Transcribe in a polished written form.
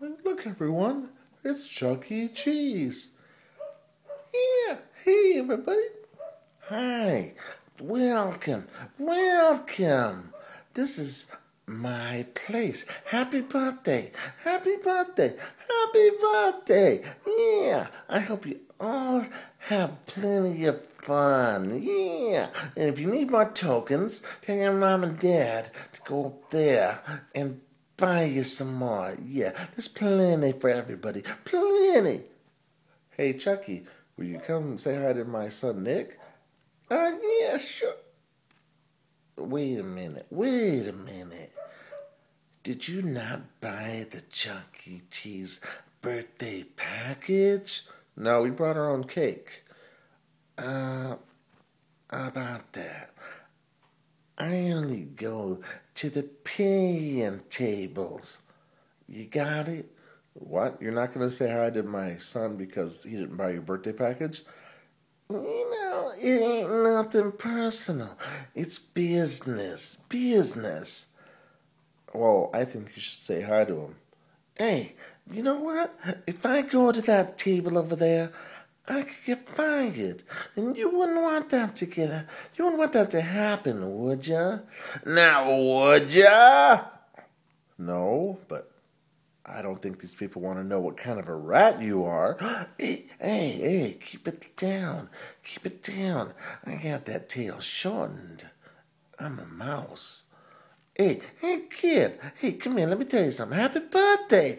Look, everyone, it's Chuck E. Cheese. Yeah, hey, everybody. Hi, welcome. This is my place. Happy birthday, happy birthday. Yeah, I hope you all have plenty of fun. Yeah, and if you need more tokens, tell your mom and dad to go up there and buy you some more. Yeah, there's plenty for everybody. Plenty. Hey, Chucky, will you come say hi to my son Nick? Yeah, sure. Wait a minute. Did you not buy the Chuck E. Cheese birthday package? No, we brought our own cake. How about that? I only go to the paying tables. You got it? What? You're not going to say hi to my son because he didn't buy your birthday package? It ain't nothing personal. It's business. Well, I think you should say hi to him. Hey, you know what? If I go to that table over there, I could get fired. And you wouldn't want that to happen, would ya? Now, would ya? No, but I don't think these people want to know what kind of a rat you are. Hey, keep it down. I got that tail shortened. I'm a mouse. Hey, kid. Hey, come here, let me tell you something. Happy birthday.